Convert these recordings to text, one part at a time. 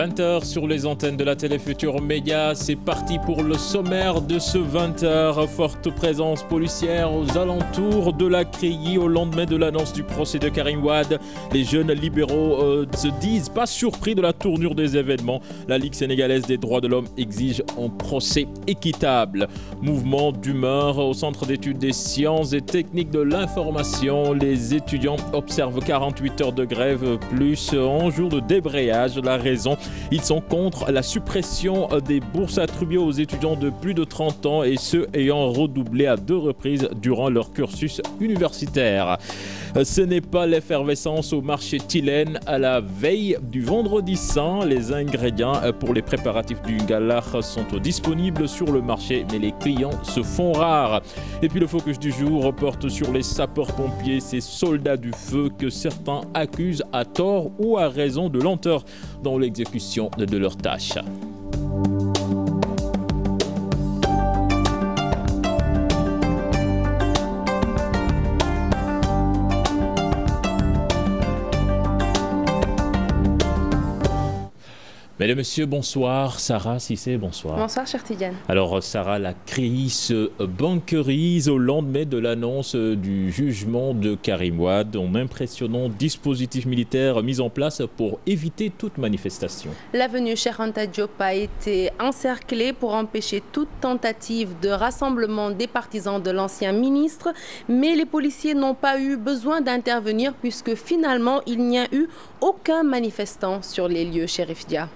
20h sur les antennes de la télé Futur Média. C'est parti pour le sommaire de ce 20h. Forte présence policière aux alentours de la CREI au lendemain de l'annonce du procès de Karim Wade. Les jeunes libéraux se disent pas surpris de la tournure des événements. La Ligue sénégalaise des droits de l'homme exige un procès équitable. Mouvement d'humeur au Centre d'études des sciences et techniques de l'information. Les étudiants observent 48 heures de grève plus 11 jours de débrayage. La raison, ils sont contre la suppression des bourses attribuées aux étudiants de plus de 30 ans et ceux ayant redoublé à 2 reprises durant leur cursus universitaire. Ce n'est pas l'effervescence au marché Tilène à la veille du Vendredi Saint. Les ingrédients pour les préparatifs du gala sont disponibles sur le marché, mais les clients se font rares. Et puis le focus du jour porte sur les sapeurs-pompiers, ces soldats du feu que certains accusent à tort ou à raison de lenteur dans l'exécution de leurs tâches. Mesdames, Messieurs, bonsoir. Sarah Cissé, bonsoir. Bonsoir, cher Tidiane. Alors, Sarah, la CREI se banquerise au lendemain de l'annonce du jugement de Karim Wade. Un impressionnant dispositif militaire mis en place pour éviter toute manifestation. L'avenue Cheikh Anta Diop a été encerclée pour empêcher toute tentative de rassemblement des partisans de l'ancien ministre. Mais les policiers n'ont pas eu besoin d'intervenir puisque finalement, il n'y a eu aucun manifestant sur les lieux, Chérif Dia.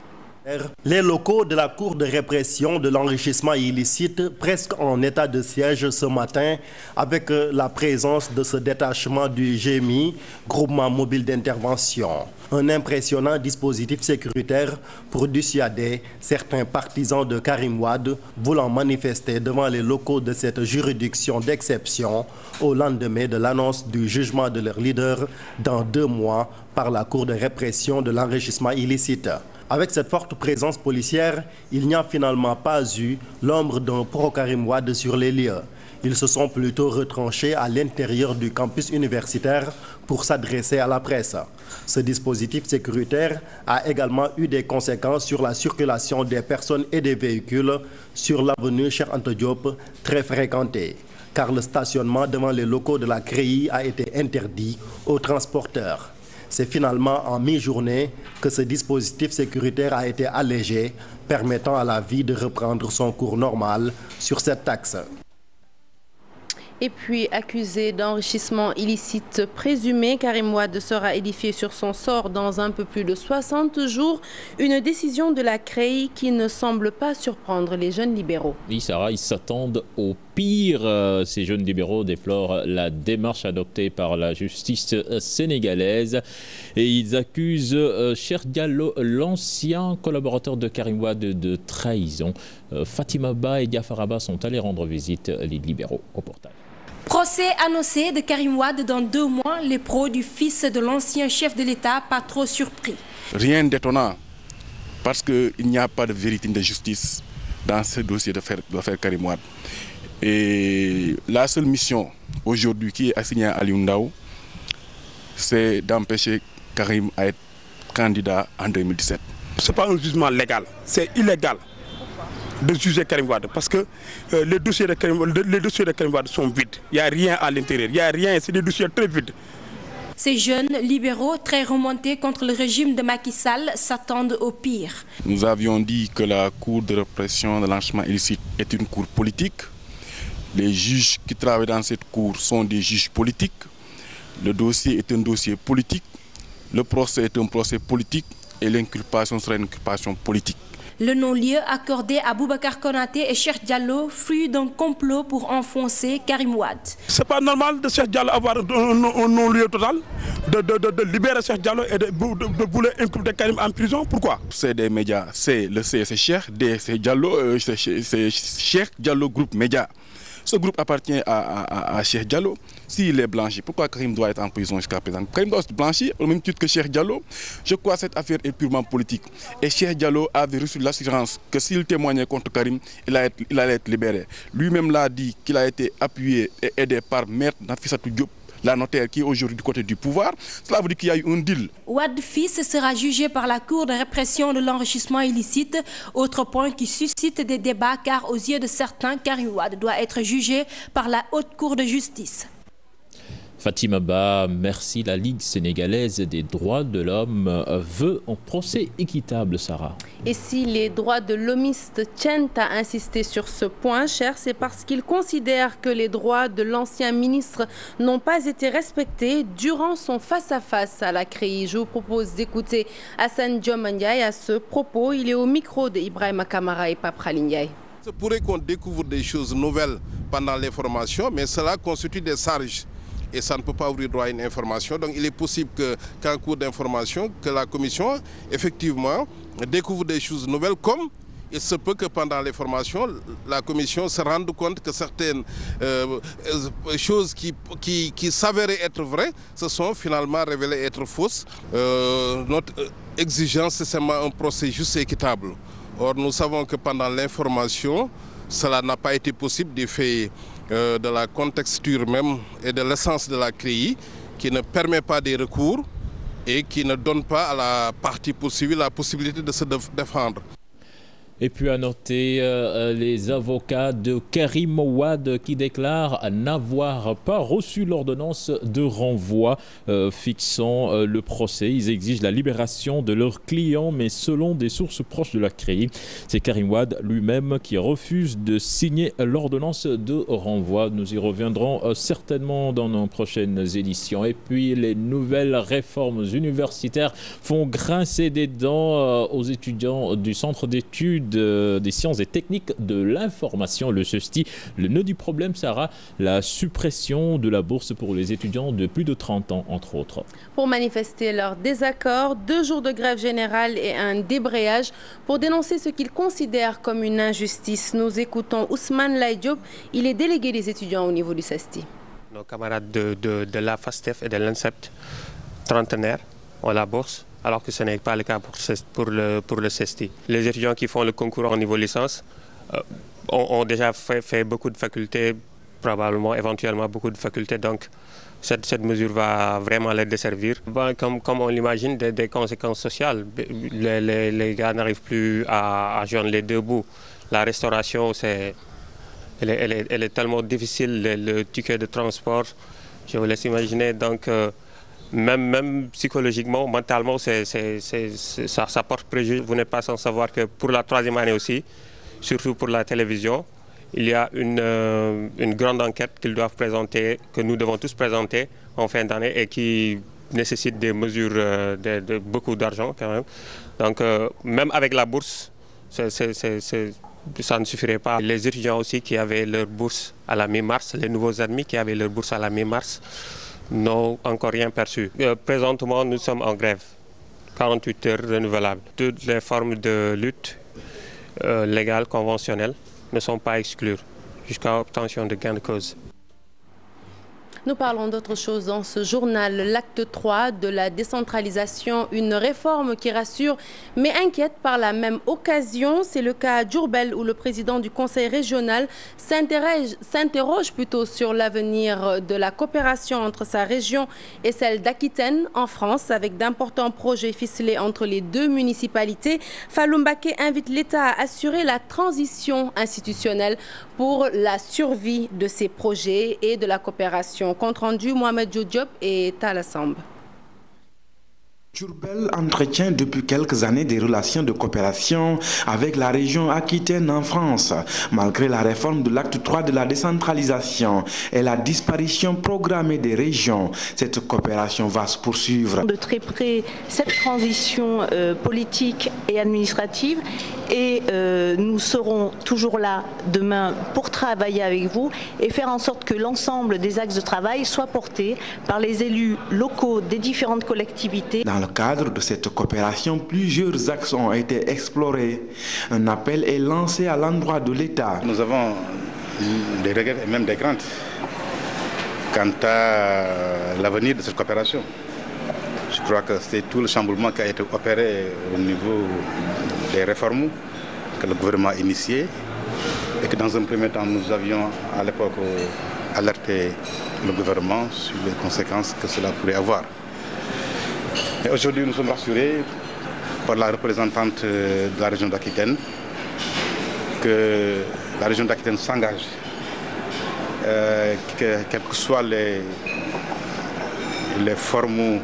Les locaux de la Cour de répression de l'enrichissement illicite, presque en état de siège ce matin, avec la présence de ce détachement du GMI, Groupement Mobile d'Intervention. Un impressionnant dispositif sécuritaire pour dissuader certains partisans de Karim Wade voulant manifester devant les locaux de cette juridiction d'exception au lendemain de l'annonce du jugement de leur leader dans 2 mois par la Cour de répression de l'enrichissement illicite. Avec cette forte présence policière, il n'y a finalement pas eu l'ombre d'un pro-Karim Wade sur les lieux. Ils se sont plutôt retranchés à l'intérieur du campus universitaire pour s'adresser à la presse. Ce dispositif sécuritaire a également eu des conséquences sur la circulation des personnes et des véhicules sur l'avenue Cheikh Anta Diop, très fréquentée, car le stationnement devant les locaux de la CREI a été interdit aux transporteurs. C'est finalement en mi-journée que ce dispositif sécuritaire a été allégé, permettant à la vie de reprendre son cours normal sur cette axe. Et puis, accusé d'enrichissement illicite présumé, Karim Wade sera édifié sur son sort dans un peu plus de 60 jours. Une décision de la CREI qui ne semble pas surprendre les jeunes libéraux. Oui, Sarah, ils s'attendent au pire. Ces jeunes libéraux déplorent la démarche adoptée par la justice sénégalaise et ils accusent Cheikh Diallo, l'ancien collaborateur de Karim Wade, de trahison. Fatima Ba et Diafar Abba sont allés rendre visite les libéraux au portail. Procès annoncé de Karim Wade dans 2 mois, les pros du fils de l'ancien chef de l'État, pas trop surpris. Rien d'étonnant, parce qu'il n'y a pas de vérité de justice dans ce dossier de l'affaire Karim Wade. Et la seule mission aujourd'hui qui est assignée à Aliou Ndao, c'est d'empêcher Karim à être candidat en 2017. Ce n'est pas un jugement légal, c'est illégal de juger Karim Wade parce que les dossiers de Karim Wade sont vides. Il n'y a rien à l'intérieur, il n'y a rien, c'est des dossiers très vides. Ces jeunes libéraux très remontés contre le régime de Macky Sall s'attendent au pire. Nous avions dit que la Cour de répression de l'enrichissement illicite est une cour politique. Les juges qui travaillent dans cette cour sont des juges politiques. Le dossier est un dossier politique. Le procès est un procès politique et l'inculpation sera une inculpation politique. Le non-lieu accordé à Boubacar Konaté et Cheikh Diallo, fruit d'un complot pour enfoncer Karim Wade. Ce n'est pas normal de Cheikh Diallo avoir un non-lieu total, de libérer Cheikh Diallo et de vouloir inculper Karim en prison. Pourquoi? C'est des médias, c'est le C, c'est Cheikh, D, c'est Diallo, c'est Cheikh Diallo Groupe Média. Ce groupe appartient à Cheikh Diallo. S'il est blanchi, pourquoi Karim doit être en prison jusqu'à présent? Karim doit être blanchi au même titre que Cheikh Diallo. Je crois que cette affaire est purement politique. Et Cheikh Diallo avait reçu l'assurance que s'il témoignait contre Karim, il allait être libéré. Lui-même l'a dit qu'il a été appuyé et aidé par Maître Nafissatou Diop la notaire qui est aujourd'hui du côté du pouvoir. Cela veut dire qu'il y a eu un deal. Wade fils sera jugé par la Cour de répression de l'enrichissement illicite. Autre point qui suscite des débats car aux yeux de certains, Karim Wade doit être jugé par la Haute Cour de justice. Fatima Ba, merci. La Ligue sénégalaise des droits de l'homme veut un procès équitable, Sarah. Et si les droits de l'homiste tiennent à insister sur ce point, cher, c'est parce qu'ils considèrent que les droits de l'ancien ministre n'ont pas été respectés durant son face-à-face à la CREI. Je vous propose d'écouter Hassan Diomandiaï à ce propos. Il est au micro de Ibrahima Kamara et Papra Ndiaye. Il pourrait qu'on découvre des choses nouvelles pendant les formations, mais cela constitue des charges. Et ça ne peut pas ouvrir droit à une information. Donc il est possible qu'en cours d'information, que la commission, effectivement, découvre des choses nouvelles, comme il se peut que pendant les formations, la commission se rende compte que certaines choses qui s'avéraient être vraies se sont finalement révélées être fausses. Notre exigence, c'est seulement un procès juste et équitable. Or, nous savons que pendant l'information, cela n'a pas été possible du fait de la contexture même et de l'essence de la CREI qui ne permet pas des recours et qui ne donne pas à la partie poursuivie la possibilité de se défendre. Et puis à noter les avocats de Karim Wade qui déclarent n'avoir pas reçu l'ordonnance de renvoi fixant le procès. Ils exigent la libération de leurs clients, mais selon des sources proches de la CREI, c'est Karim Wade lui-même qui refuse de signer l'ordonnance de renvoi. Nous y reviendrons certainement dans nos prochaines éditions. Et puis les nouvelles réformes universitaires font grincer des dents aux étudiants du centre d'études des sciences et techniques de l'information, le CESTI. Le nœud du problème sera la suppression de la bourse pour les étudiants de plus de 30 ans, entre autres. Pour manifester leur désaccord, 2 jours de grève générale et un débrayage pour dénoncer ce qu'ils considèrent comme une injustice. Nous écoutons Ousmane Laïdiop, il est délégué des étudiants au niveau du CESTI. Nos camarades de la FASTEF et de l'INSEPT, trentenaires, ont la bourse, alors que ce n'est pas le cas pour le CESTI. Les étudiants qui font le concours au niveau licence ont déjà fait beaucoup de facultés, probablement, éventuellement beaucoup de facultés, donc cette mesure va vraiment les desservir. Bon, comme on l'imagine, des conséquences sociales. Les gars n'arrivent plus à joindre les deux bouts. La restauration, elle est tellement difficile, le ticket de transport, je vous laisse imaginer, donc même psychologiquement, mentalement, ça porte préjudice. Vous n'êtes pas sans savoir que pour la 3e année aussi, surtout pour la télévision, il y a une grande enquête qu'ils doivent présenter, que nous devons tous présenter en fin d'année et qui nécessite des mesures de beaucoup d'argent quand même. Donc même avec la bourse, ça ne suffirait pas. Les étudiants aussi qui avaient leur bourse à la mi-mars, les nouveaux admis qui avaient leur bourse à la mi-mars, n'ont encore rien perçu. Présentement, nous sommes en grève, 48 heures renouvelables. Toutes les formes de lutte légale, conventionnelle, ne sont pas exclues jusqu'à obtention de gain de cause. Nous parlons d'autre chose dans ce journal, l'acte 3 de la décentralisation, une réforme qui rassure mais inquiète par la même occasion. C'est le cas à Diourbel où le président du conseil régional s'interroge plutôt sur l'avenir de la coopération entre sa région et celle d'Aquitaine en France avec d'importants projets ficelés entre les deux municipalités. Fallou Mbacké invite l'État à assurer la transition institutionnelle pour la survie de ces projets et de la coopération. Compte rendu, Mohamed Diop et Talassamba. Diourbel entretient depuis quelques années des relations de coopération avec la région Aquitaine en France. Malgré la réforme de l'acte 3 de la décentralisation et la disparition programmée des régions, cette coopération va se poursuivre. De très près cette transition politique et administrative et nous serons toujours là demain pour travailler avec vous et faire en sorte que l'ensemble des axes de travail soient portés par les élus locaux des différentes collectivités. Dans le cadre de cette coopération, plusieurs axes ont été explorés. Un appel est lancé à l'endroit de l'État. Nous avons des regrets et même des craintes quant à l'avenir de cette coopération. Je crois que c'est tout le chamboulement qui a été opéré au niveau des réformes que le gouvernement a initiées et que dans un premier temps nous avions à l'époque alerter le gouvernement sur les conséquences que cela pourrait avoir. Et aujourd'hui, nous sommes rassurés par la représentante de la région d'Aquitaine que la région d'Aquitaine s'engage, quelles que soient les formes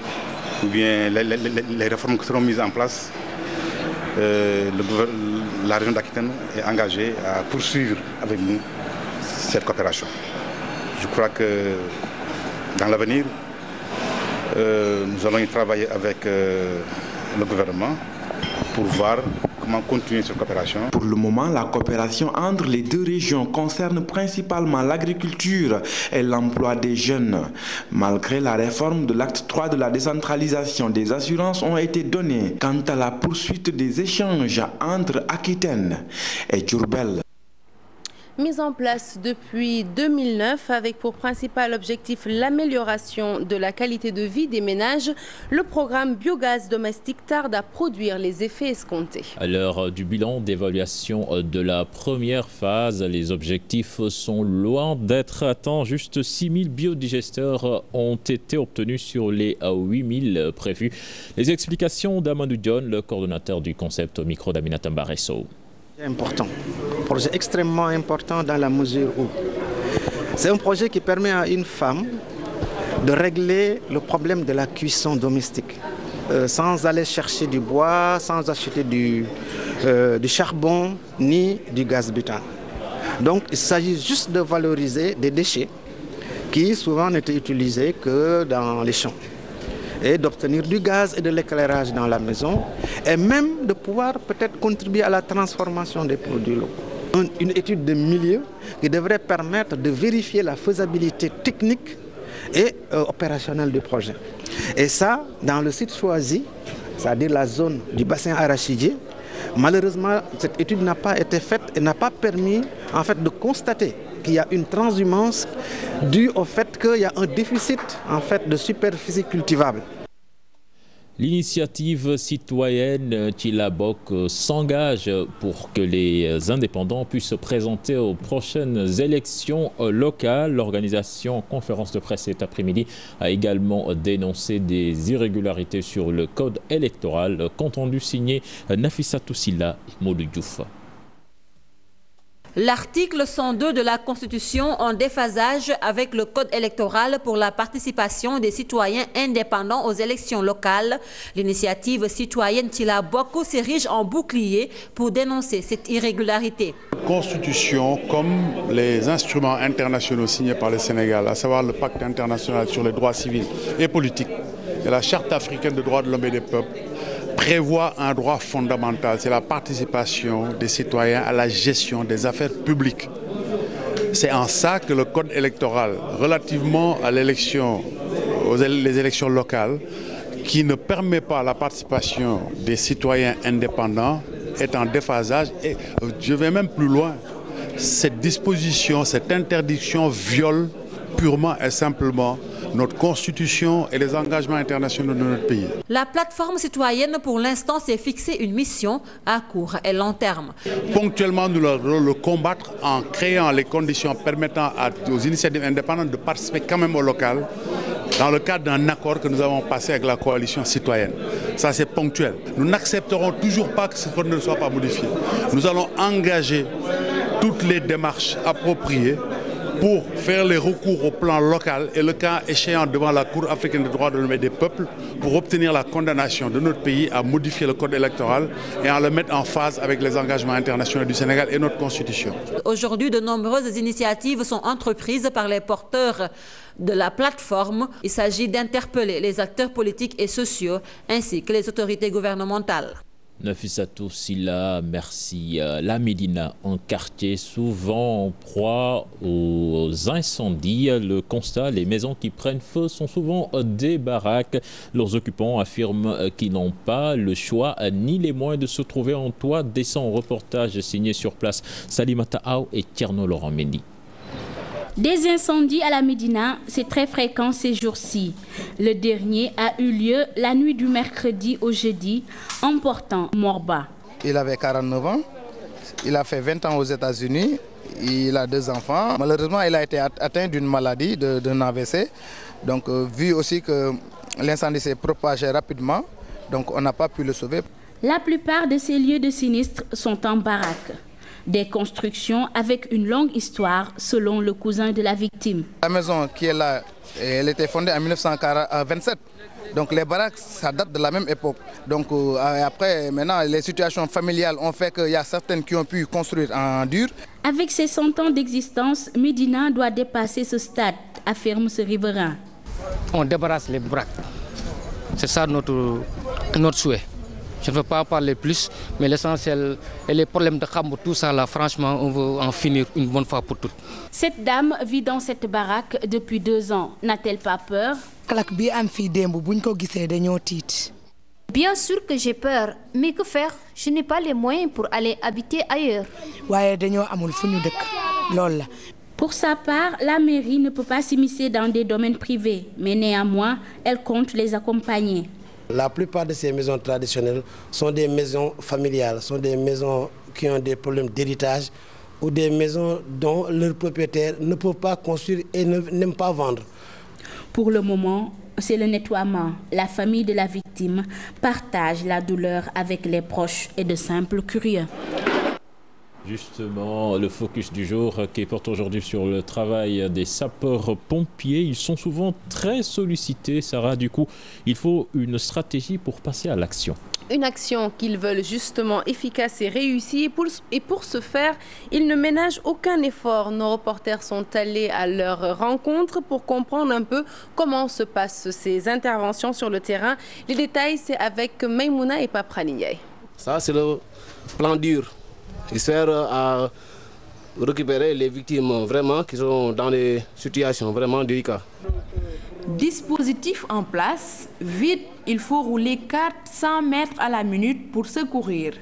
ou bien les réformes qui seront mises en place, la région d'Aquitaine est engagée à poursuivre avec nous cette coopération. Je crois que dans l'avenir, nous allons y travailler avec le gouvernement pour voir comment continuer cette coopération. Pour le moment, la coopération entre les deux régions concerne principalement l'agriculture et l'emploi des jeunes. Malgré la réforme de l'acte 3 de la décentralisation, des assurances ont été données quant à la poursuite des échanges entre Aquitaine et Diourbel. Mise en place depuis 2009 avec pour principal objectif l'amélioration de la qualité de vie des ménages, le programme Biogaz domestique tarde à produire les effets escomptés. À l'heure du bilan d'évaluation de la première phase, les objectifs sont loin d'être atteints. Juste 6 000 biodigesteurs ont été obtenus sur les 8 000 prévus. Les explications d'Amadou Dione, le coordonnateur du concept au micro d'Aminata Mbaresso. Important, projet extrêmement important dans la mesure où c'est un projet qui permet à une femme de régler le problème de la cuisson domestique sans aller chercher du bois, sans acheter du charbon ni du gaz butane. Donc il s'agit juste de valoriser des déchets qui souvent n'étaient utilisés que dans les champs, et d'obtenir du gaz et de l'éclairage dans la maison, et même de pouvoir peut-être contribuer à la transformation des produits locaux. Une étude de milieu qui devrait permettre de vérifier la faisabilité technique et opérationnelle du projet. Et ça, dans le site choisi, c'est-à-dire la zone du bassin arachidier, malheureusement, cette étude n'a pas été faite et n'a pas permis en fait, de constater qu'il y a une transhumance due au fait qu'il y a un déficit en fait, de superficie cultivable. L'initiative citoyenne Tchilabok s'engage pour que les indépendants puissent se présenter aux prochaines élections locales. L'organisation conférence de presse cet après-midi a également dénoncé des irrégularités sur le code électoral. Compte rendu signé Nafissatou Silla et Modou Diouf. L'article 102 de la Constitution en déphasage avec le code électoral pour la participation des citoyens indépendants aux élections locales. L'initiative citoyenne Tchilaboko s'érige en bouclier pour dénoncer cette irrégularité. La Constitution, comme les instruments internationaux signés par le Sénégal, à savoir le pacte international sur les droits civils et politiques et la charte africaine des droits de l'homme et des peuples, prévoit un droit fondamental, c'est la participation des citoyens à la gestion des affaires publiques. C'est en ça que le code électoral, relativement à les élections locales, qui ne permet pas la participation des citoyens indépendants, est en déphasage. Et je vais même plus loin, cette disposition, cette interdiction viole purement et simplement notre constitution et les engagements internationaux de notre pays. La plateforme citoyenne pour l'instant s'est fixé une mission à court et long terme. Ponctuellement, nous allons le combattre en créant les conditions permettant aux initiatives indépendantes de participer quand même au local dans le cadre d'un accord que nous avons passé avec la coalition citoyenne. Ça, c'est ponctuel. Nous n'accepterons toujours pas que ce code ne soit pas modifié. Nous allons engager toutes les démarches appropriées pour faire les recours au plan local et le cas échéant devant la Cour africaine des droits de l'homme et des peuples pour obtenir la condamnation de notre pays à modifier le code électoral et à le mettre en phase avec les engagements internationaux du Sénégal et notre constitution. Aujourd'hui, de nombreuses initiatives sont entreprises par les porteurs de la plateforme. Il s'agit d'interpeller les acteurs politiques et sociaux ainsi que les autorités gouvernementales. Nafissatou Silla, merci. La Médina, un quartier souvent en proie aux incendies. Le constat, les maisons qui prennent feu sont souvent des baraques. Leurs occupants affirment qu'ils n'ont pas le choix ni les moyens de se trouver en toit décent. Reportage signé sur place Salimata Aou et Tierno Laurent Mendy. Des incendies à la Médina, c'est très fréquent ces jours-ci. Le dernier a eu lieu la nuit du mercredi au jeudi, emportant Morba. Il avait 49 ans, il a fait 20 ans aux États-Unis, il a 2 enfants. Malheureusement, il a été atteint d'une maladie, d'un AVC. Donc, vu aussi que l'incendie s'est propagé rapidement, donc on n'a pas pu le sauver. La plupart de ces lieux de sinistre sont en baraque. Des constructions avec une longue histoire, selon le cousin de la victime. La maison qui est là, elle était fondée en 1927. Donc les baraques, ça date de la même époque. Donc après, maintenant, les situations familiales ont fait qu'il y a certaines qui ont pu construire en dur. Avec ses 100 ans d'existence, Médina doit dépasser ce stade, affirme ce riverain. On débarrasse les baraques. C'est ça notre souhait. Je ne veux pas en parler plus, mais l'essentiel et les problèmes de Khambo, tout ça là, franchement, on veut en finir une bonne fois pour toutes. Cette dame vit dans cette baraque depuis 2 ans. N'a-t-elle pas peur? Bien sûr que j'ai peur, mais que faire? Je n'ai pas les moyens pour aller habiter ailleurs. Pour sa part, la mairie ne peut pas s'immiscer dans des domaines privés, mais néanmoins, elle compte les accompagner. La plupart de ces maisons traditionnelles sont des maisons familiales, sont des maisons qui ont des problèmes d'héritage ou des maisons dont leurs propriétaires ne peuvent pas construire et n'aiment pas vendre. Pour le moment, c'est le nettoiement. La famille de la victime partage la douleur avec les proches et de simples curieux. Justement, le focus du jour qui porte aujourd'hui sur le travail des sapeurs-pompiers. Ils sont souvent très sollicités, Sarah. Du coup, il faut une stratégie pour passer à l'action. Une action qu'ils veulent justement efficace et réussie. Et pour ce faire, ils ne ménagent aucun effort. Nos reporters sont allés à leur rencontre pour comprendre un peu comment se passent ces interventions sur le terrain. Les détails, c'est avec Maïmouna et Papralingay. Ça, c'est le plan dur. Il sert à récupérer les victimes vraiment qui sont dans des situations vraiment délicates. Dispositif en place, vite, il faut rouler 400 mètres à la minute pour secourir.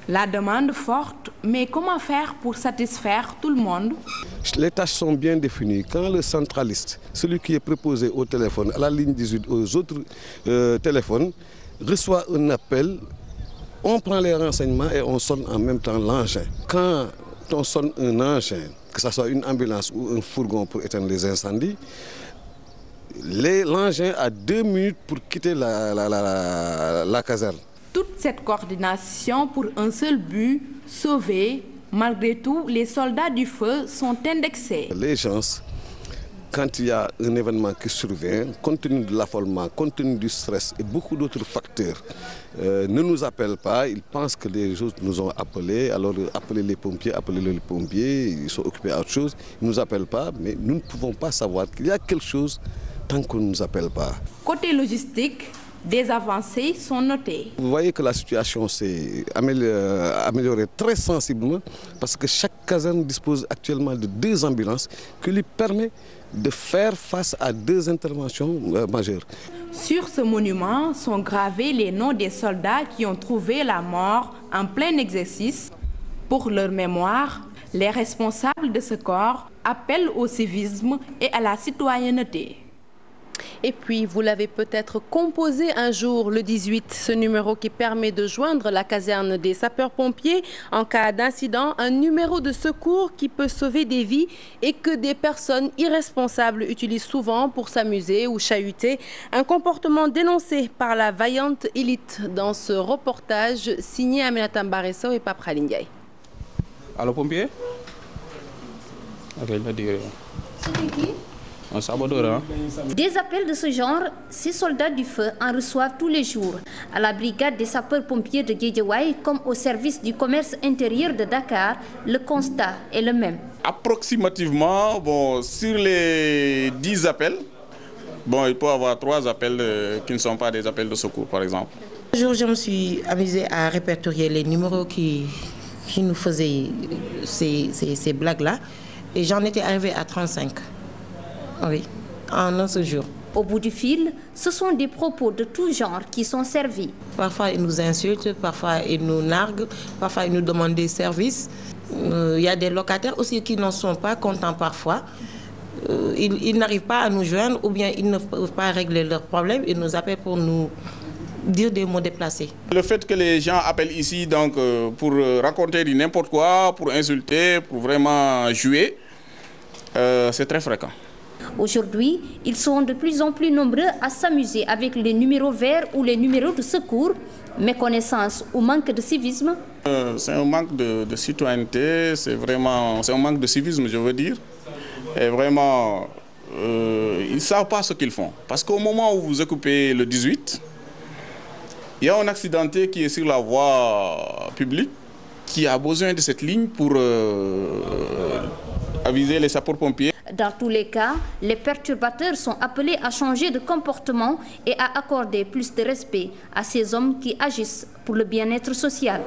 La demande forte, mais comment faire pour satisfaire tout le monde? Les tâches sont bien définies. Quand le centraliste, celui qui est préposé au téléphone, à la ligne 18, aux autres téléphones, reçoit un appel, on prend les renseignements et on sonne en même temps l'engin. Quand on sonne un engin, que ce soit une ambulance ou un fourgon pour éteindre les incendies, l'engin a 2 minutes pour quitter la caserne. Toute cette coordination pour un seul but, sauver. Malgré tout, les soldats du feu sont indexés. Les gens, quand il y a un événement qui survient, compte tenu de l'affolement, compte tenu du stress et beaucoup d'autres facteurs, ne nous appellent pas. Ils pensent que les autres nous ont appelés, alors appelez les pompiers, ils sont occupés à autre chose. Ils ne nous appellent pas, mais nous ne pouvons pas savoir qu'il y a quelque chose tant qu'on ne nous appelle pas. Côté logistique, des avancées sont notées. Vous voyez que la situation s'est améliorée très sensiblement parce que chaque caserne dispose actuellement de 2 ambulances qui lui permettent de faire face à 2 interventions majeures. Sur ce monument sont gravés les noms des soldats qui ont trouvé la mort en plein exercice. Pour leur mémoire, les responsables de ce corps appellent au civisme et à la citoyenneté. Et puis, vous l'avez peut-être composé un jour, le 18, ce numéro qui permet de joindre la caserne des sapeurs-pompiers en cas d'incident, un numéro de secours qui peut sauver des vies et que des personnes irresponsables utilisent souvent pour s'amuser ou chahuter. Un comportement dénoncé par la vaillante élite dans ce reportage signé Aminata Mbaresso et Papralingay. Allô, pompier? Ok, il va dire. C'est qui? Un saboteur, hein? Des appels de ce genre, ces soldats du feu en reçoivent tous les jours. À la brigade des sapeurs-pompiers de Guédiawaye comme au service du commerce intérieur de Dakar, le constat est le même. Approximativement, sur les 10 appels, il peut y avoir 3 appels qui ne sont pas des appels de secours, par exemple. Un jour, je me suis amusée à répertorier les numéros qui nous faisaient ces blagues-là. Et j'en étais arrivée à 35. Oui, en un seul jour. Au bout du fil, ce sont des propos de tout genre qui sont servis. Parfois, ils nous insultent, parfois, ils nous narguent, parfois, ils nous demandent des services. Il y a des locataires aussi qui n'en sont pas contents parfois. ils n'arrivent pas à nous joindre ou bien ils ne peuvent pas régler leurs problèmes, ils nous appellent pour nous dire des mots déplacés. Le fait que les gens appellent ici donc, pour raconter du n'importe quoi, pour insulter, pour vraiment jouer, c'est très fréquent. Aujourd'hui, ils sont de plus en plus nombreux à s'amuser avec les numéros verts ou les numéros de secours. Méconnaissance ou manque de civisme? C'est un manque de citoyenneté, c'est un manque de civisme, je veux dire. Et vraiment, ils ne savent pas ce qu'ils font. Parce qu'au moment où vous occupez le 18, il y a un accidenté qui est sur la voie publique qui a besoin de cette ligne pour aviser les sapeurs-pompiers. Dans tous les cas, les perturbateurs sont appelés à changer de comportement et à accorder plus de respect à ces hommes qui agissent pour le bien-être social.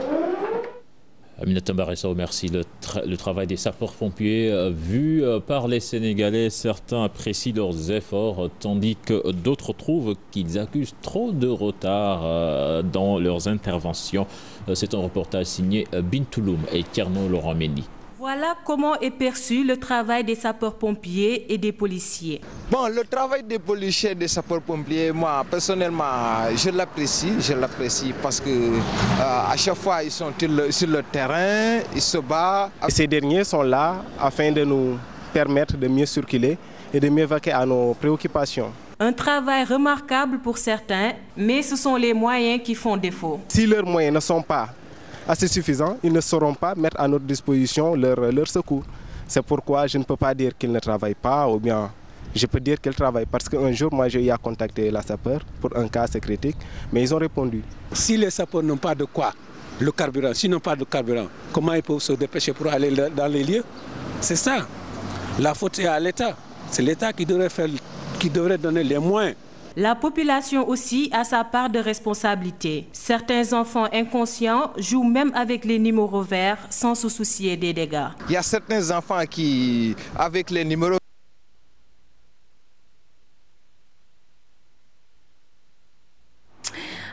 Aminata Mbaressa, merci. Le travail des sapeurs-pompiers vu par les Sénégalais, certains apprécient leurs efforts, tandis que d'autres trouvent qu'ils accusent trop de retard dans leurs interventions. C'est un reportage signé Bintouloum et Tierno Laurent Mendy. Voilà comment est perçu le travail des sapeurs-pompiers et des policiers. Bon, le travail des policiers et des sapeurs-pompiers, moi, personnellement, je l'apprécie parce que à chaque fois, ils sont sur le terrain, ils se battent. Ces derniers sont là afin de nous permettre de mieux circuler et de mieux vaquer à nos préoccupations. Un travail remarquable pour certains, mais ce sont les moyens qui font défaut. Si leurs moyens ne sont pas assez suffisants, ils ne sauront pas mettre à notre disposition leur secours. C'est pourquoi je ne peux pas dire qu'ils ne travaillent pas, ou bien je peux dire qu'ils travaillent. Parce qu'un jour, moi, j'ai eu à contacter la sapeur pour un cas assez critique, mais ils ont répondu. Si les sapeurs n'ont pas de quoi, le carburant, s'ils n'ont pas de carburant, comment ils peuvent se dépêcher pour aller dans les lieux? C'est ça. La faute est à l'État. C'est l'État qui devrait donner les moyens. La population aussi a sa part de responsabilité. Certains enfants inconscients jouent même avec les numéros verts sans se soucier des dégâts. Il y a certains enfants qui, avec les numéros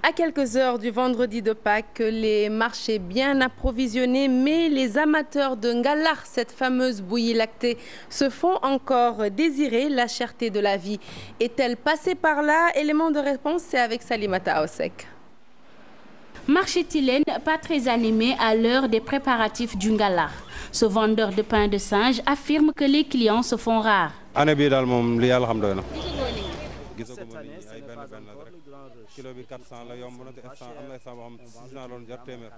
À quelques heures du vendredi de Pâques, les marchés bien approvisionnés, mais les amateurs de ngalar, cette fameuse bouillie lactée, se font encore désirer. La cherté de la vie est-elle passée par là? Élément de réponse, c'est avec Salimata Osek. Marché Tilène, pas très animé à l'heure des préparatifs du ngalar. Ce vendeur de pain de singe affirme que les clients se font rares. kilo bi 400 la yomb na te instant am na instant boo xam 600 loon jar téeméer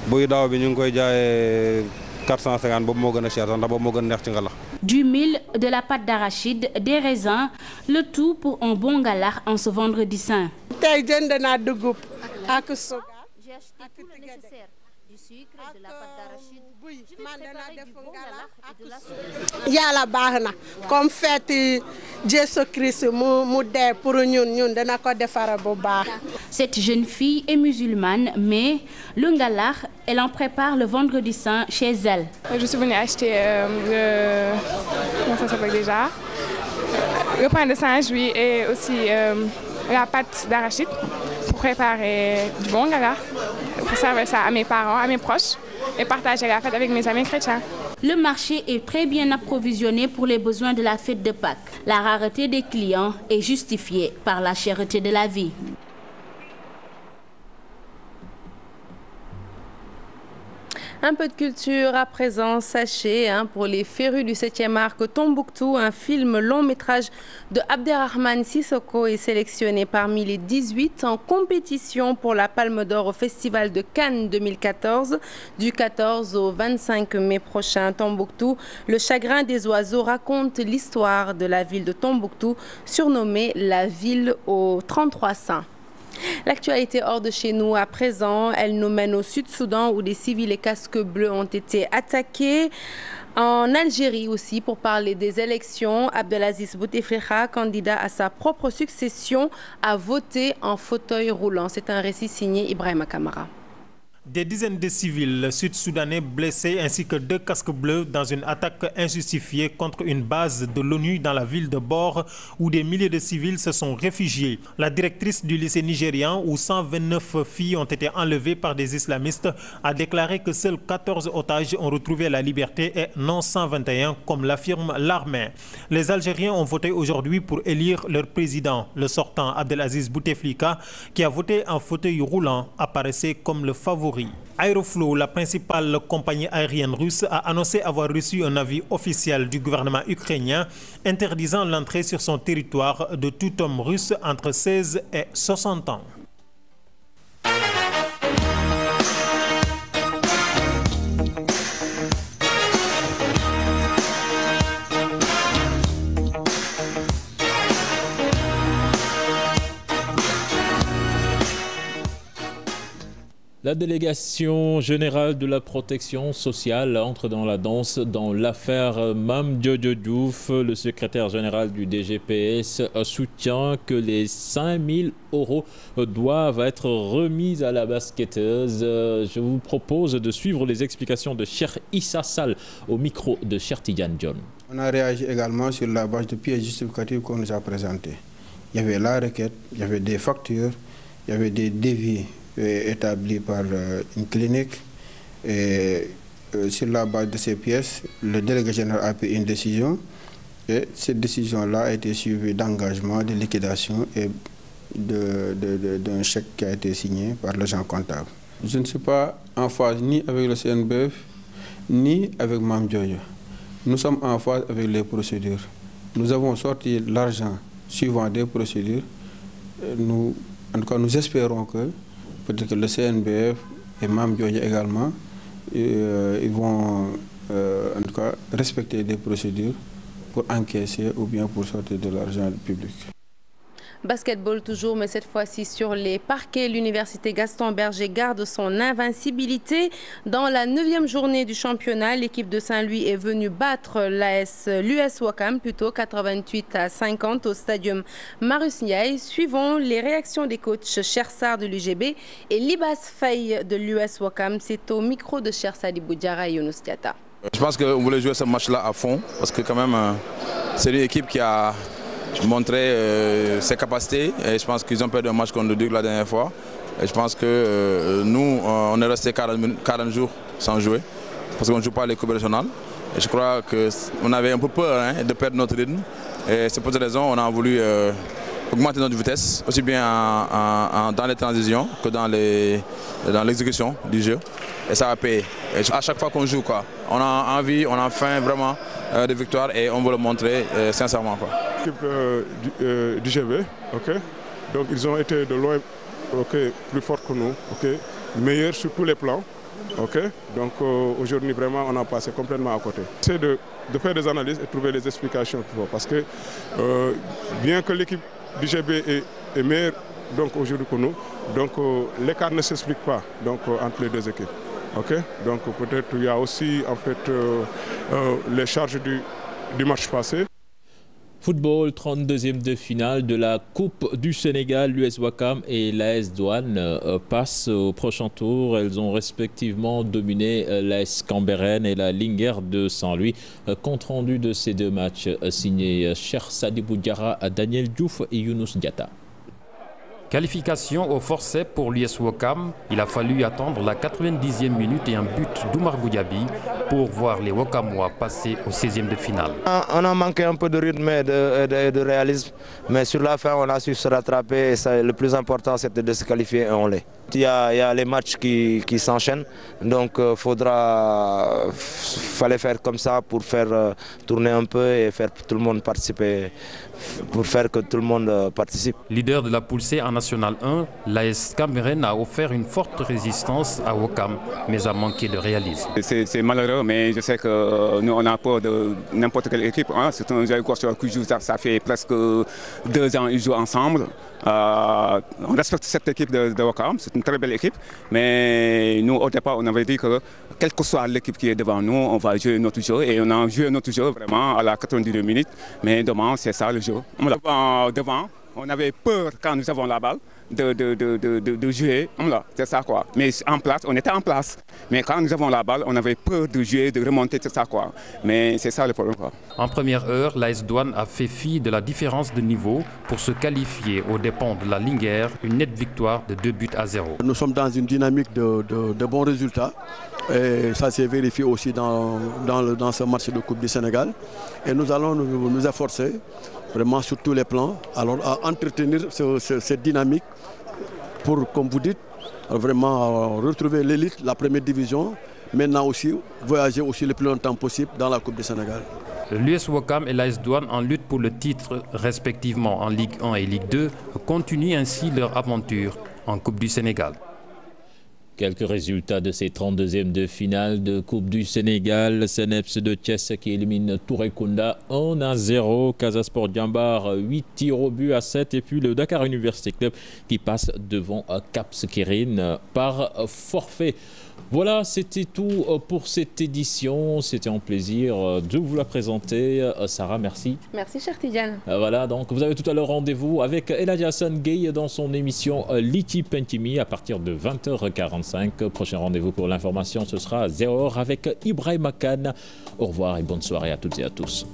buy daaw bi ñu ngi koy jaayee 450 boobu moo gën a cher sax ndax boobu moo gën a neex ci ngalax. Du mil, de la pâte d'arachide, des raisins, le tout pour un bon ngalar en ce vendredi saint. tey jënd naa dugub ak suukar. J'ai acheté tout le nécessaire, du sucre, de la pâte d'arachide. Je vais préparer du bon ngalar et de la soupe. Yàlla baax na comme fête Jésus-Christ mu dee pour ñun dana ko defara bu baax. Cette jeune fille est musulmane, mais le ngalar, elle en prépare le vendredi saint chez elle. Je suis venue acheter comment ça s'appelle déjà, le pain de singe, oui, et aussi la pâte d'arachide pour préparer du bon ngalar, pour servir ça à mes parents, à mes proches et partager la fête avec mes amis chrétiens. Le marché est très bien approvisionné pour les besoins de la fête de Pâques. La rareté des clients est justifiée par la cherté de la vie. Un peu de culture à présent, sachez, pour les férus du 7e art que Tombouctou, un film long métrage de Abderrahmane Sissoko est sélectionné parmi les 18 en compétition pour la Palme d'Or au Festival de Cannes 2014. Du 14 au 25 mai prochain, Tombouctou, le chagrin des oiseaux raconte l'histoire de la ville de Tombouctou, surnommée la ville aux 33 saints. L'actualité hors de chez nous à présent, elle nous mène au Sud-Soudan où des civils et casques bleus ont été attaqués. En Algérie aussi, pour parler des élections, Abdelaziz Bouteflika, candidat à sa propre succession, a voté en fauteuil roulant. C'est un récit signé Ibrahima Kamara. Des dizaines de civils sud-soudanais blessés ainsi que 2 casques bleus dans une attaque injustifiée contre une base de l'ONU dans la ville de Bor où des milliers de civils se sont réfugiés. La directrice du lycée nigérian où 129 filles ont été enlevées par des islamistes a déclaré que seuls 14 otages ont retrouvé la liberté et non 121 comme l'affirme l'armée. Les Algériens ont voté aujourd'hui pour élire leur président. Le sortant Abdelaziz Bouteflika, qui a voté en fauteuil roulant, apparaissait comme le favori. Aeroflot, la principale compagnie aérienne russe, a annoncé avoir reçu un avis officiel du gouvernement ukrainien interdisant l'entrée sur son territoire de tout homme russe entre 16 et 60 ans. La délégation générale de la protection sociale entre dans la danse dans l'affaire Mame Jojo Diouf. Le secrétaire général du DGPS soutient que les 5 000 € doivent être remis à la basketteuse. Je vous propose de suivre les explications de Cheikh Issa Sall au micro de Cheikh Tidiane John. On a réagi également sur la base de pièces justificatives qu'on nous a présentées. Il y avait la requête, il y avait des factures, il y avait des devis établi par une clinique et sur la base de ces pièces, le délégué général a pris une décision et cette décision-là a été suivie d'engagement, de liquidation et d'un chèque qui a été signé par l'agent comptable. Je ne suis pas en phase ni avec le CNBF ni avec Mame Jojo. Nous sommes en phase avec les procédures. Nous avons sorti l'argent suivant des procédures. En tout cas, nous espérons que peut-être que le CNBF et Mame Jojo également, ils vont en tout cas respecter des procédures pour encaisser ou bien pour sortir de l'argent public. Basketball toujours, mais cette fois-ci sur les parquets. L'université Gaston Berger garde son invincibilité. Dans la 9e journée du championnat, l'équipe de Saint-Louis est venue battre l'US Ouakam, plutôt 88-50 au stadium Marius Ndiaye. Suivons les réactions des coachs Chersar de l'UGB et Libas Faye de l'US Ouakam. C'est au micro de Chersadi Boudjara et Younous Diata. Je pense qu'on voulait jouer ce match-là à fond parce que quand même, c'est une équipe qui a montré ses capacités et je pense qu'ils ont perdu un match contre le Duc la dernière fois. Et je pense que nous, on est resté 40 jours sans jouer parce qu'on ne joue pas les coupes régionales. Et je crois qu'on avait un peu peur de perdre notre rythme. Et c'est pour cette raison qu'on a voulu augmenter notre vitesse, aussi bien dans les transitions que dans l'exécution du jeu. Et ça a payé. Et à chaque fois qu'on joue, on a envie, on a faim vraiment de victoire et on veut le montrer sincèrement. L'équipe du GB, donc ils ont été de loin plus forts que nous, meilleurs sur tous les plans. Donc aujourd'hui vraiment on a passé complètement à côté. C'est de faire des analyses et trouver les explications parce que bien que l'équipe du GB est meilleure aujourd'hui que nous, donc l'écart ne s'explique pas entre les deux équipes. Donc peut-être il y a aussi en fait les charges du match passé. Football, 32e de finale de la Coupe du Sénégal. L'US Ouakam et l'AS Douane passent au prochain tour. Elles ont respectivement dominé l'AS Cambérène et la Linguère de Saint-Louis. Compte rendu de ces deux matchs signé Cheikh Sadibou Diarra, Daniel Diouf et Younous Diata. Qualification au forcé pour l'US Ouakam. Il a fallu attendre la 90e minute et un but d'Oumar Goudiaby pour voir les Ouakamois passer au 16e de finale. On a manqué un peu de rythme et de réalisme, mais sur la fin on a su se rattraper et ça, le plus important c'était de se qualifier et on l'est. Il y a les matchs qui s'enchaînent, donc fallait faire comme ça pour faire tourner un peu et faire tout le monde participer, pour faire que tout le monde participe. Leader de la poule C en National 1, l'AS Cambérène a offert une forte résistance à Ouakam, mais a manqué de réalisme. C'est malheureux, mais je sais que nous on a peur de n'importe quelle équipe. C'est un jeu qui joue, ça fait presque 2 ans qu'ils jouent ensemble. On respecte cette équipe de Ouakam, c'est une très belle équipe, mais nous au départ on avait dit que quelle que soit l'équipe qui est devant nous, on va jouer notre jeu et on a joué notre jeu vraiment à la 92 minutes, mais demain c'est ça le jeu. Devant, on avait peur quand nous avons la balle, de jouer. Voilà, c'est ça quoi. Mais en place, on était en place. Mais quand nous avons la balle, on avait peur de jouer, de remonter, c'est ça quoi. Mais c'est ça le problème quoi. En première heure, l'AS Douanes a fait fi de la différence de niveau pour se qualifier aux dépens de la Linguère, une nette victoire de 2-0. Nous sommes dans une dynamique de bons résultats. Et ça s'est vérifié aussi dans ce match de Coupe du Sénégal. Et nous allons nous efforcer vraiment sur tous les plans alors à entretenir cette dynamique pour, comme vous dites, vraiment retrouver l'élite, la première division. Maintenant aussi, voyager aussi le plus longtemps possible dans la Coupe du Sénégal. L'US Ouakam et l'AS Douanes, en lutte pour le titre respectivement en Ligue 1 et Ligue 2, continuent ainsi leur aventure en Coupe du Sénégal. Quelques résultats de ces 32e de finale de Coupe du Sénégal. Seneps de Thiès qui élimine Tourekunda 1-0. Casa Sport Diambar 8 tirs au but à 7. Et puis le Dakar University Club qui passe devant Cap Skirring par forfait. Voilà, c'était tout pour cette édition. C'était un plaisir de vous la présenter. Sarah, merci. Merci, cher Tidiane. Voilà, donc vous avez tout à l'heure rendez-vous avec Eladji Hassan Gueye dans son émission L'équipe Intimi à partir de 20h45. Prochain rendez-vous pour l'information, ce sera à 0h avec Ibrahim Khan. Au revoir et bonne soirée à toutes et à tous.